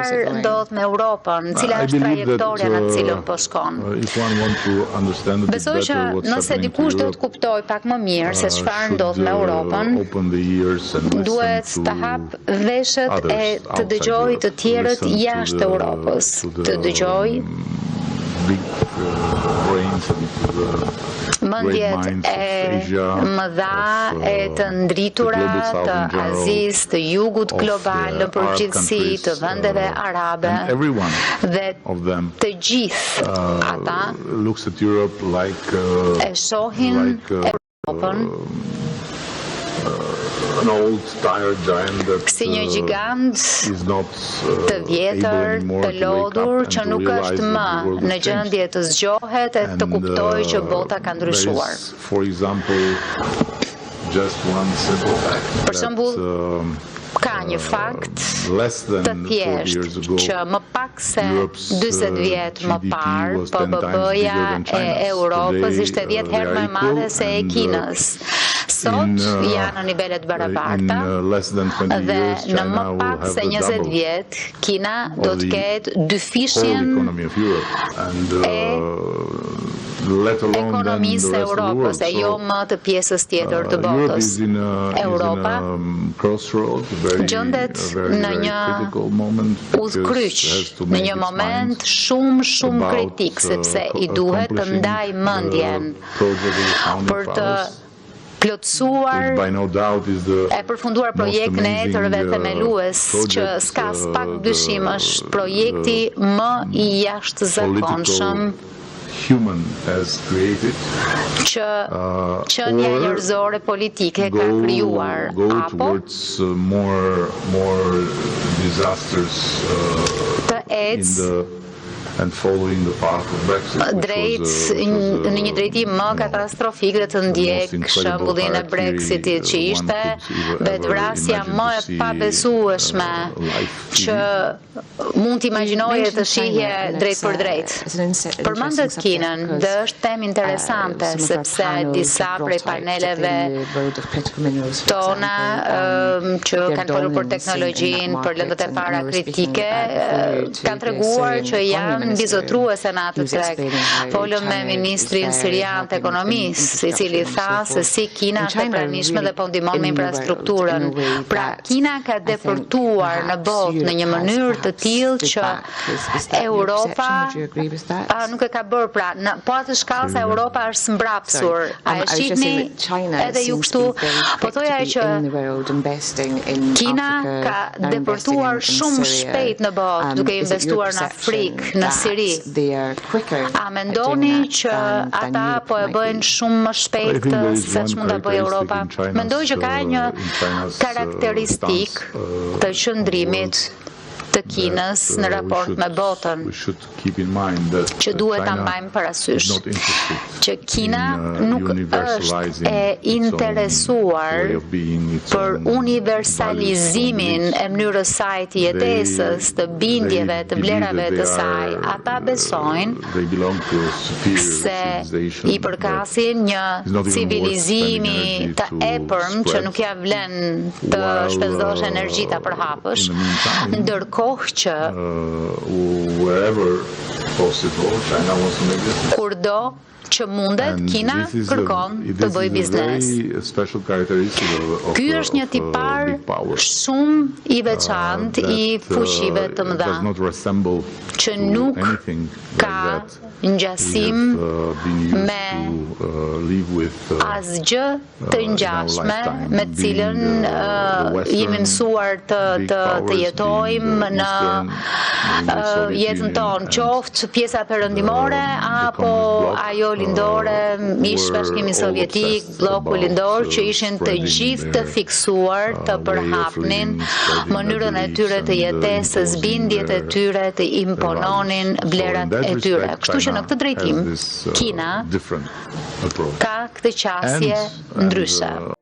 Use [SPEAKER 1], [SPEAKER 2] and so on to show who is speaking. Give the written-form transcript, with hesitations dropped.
[SPEAKER 1] çfarë ndodh me Europën, cila është trajektoria në cilën po shkon. Besoj që nëse dikush do të kuptoj pak më mirë se çfarë ndodh me Europën, duhet të hap veshët e të dëgjoj të tjerët jashtë Europës, të dëgjoj mendjet e mëdha e të ndritura të Azisë, të Jugut global në përgjithësi, të vendeve arabe dhe të gjithë ata e shohin Europën si një gjigant të vjetër, të lodhur, që nuk është më në gjendje të zgjohet e të kuptojë që bota ka ndryshuar. Për shembull, ka një fakt të thjeshtë që më pak se 40 vjet më parë, PBB-ja e Europës ishte 10 herë më e madhe se e Kinës. Sot janë në nivelet barabarta dhe në më pak se 20 vjet Kina do të ketë dyfishjen e ekonomisë e Europës e jo më të pjesës tjetër të botës. Europa gjendet në një udhkryq, në një moment shumë kritik, sepse i duhet të ndaj mendjen për të plotësuar e përfunduar projektin e etërëve themelues që s'ka pak dyshim është projekti më i jashtëzakonshëm që qenia njerëzore politike ka krijuar, apo të ecë në një drejtim më katastrofik dhe të ndjek shembullin e Brexitit që ishte vetvrasja më e pabesueshme që mund t'imagjinoje të shihje drejt për drejt. Përmendet Kinën dhe është temë interesante sepse disa prej paneleve tona që kanë folur për teknologjinë, për lëndët e para kritike, kanë treguar që janë mbizotruese në atë treg. Folëm me ministrin sirian të ekonomisë, i cili tha se si Kina është e pranishme dhe po ndihmon me infrastrukturën. Pra, Kina ka depërtuar në botë në një mënyrë të tillë që Europa nuk e ka bërë pra, po atë shkallë se Europa është mbrapsur. A e shihni edhe ju kështu? Po thoja që Kina ka depërtuar shumë shpejt në botë, duke investuar në Afrikë, në Siri. A mendoni që ata po e bëjnë shumë më shpejt se ç'mund ta bëjë Europa? Mendoj që ka një karakteristik të qëndrimit të Kinës në raport me botën që duhet ta mbajmë parasysh që Kina nuk është e interesuar për universalizimin e mënyrës saj të jetesës, të bindjeve, të vlerave të saj. Ata besojnë se i përkasin një civilizimi të epërm që nuk ja vlen të shpenzosh energji ta përhapësh, ndërkohë që kurdo që mundet, Kina kërkon të bëjë biznes. Ky është një tipar shumë i veçantë i fuqive të mëdha, që nuk ka ngjasim me asgjë të ngjashme me të cilën jemi mësuar të jetojmë në jetën tonë, qoftë pjesa perëndimore apo ajo lindore, ish Bashkimi Sovjetik, bloku lindor, që ishin të gjithë të fiksuar të përhapnin mënyrën e tyre të jetesës, bindjet e tyre të impononin vlerat e tyre. Kështu që në këtë drejtim, Kina ka këtë qasje ndryshe.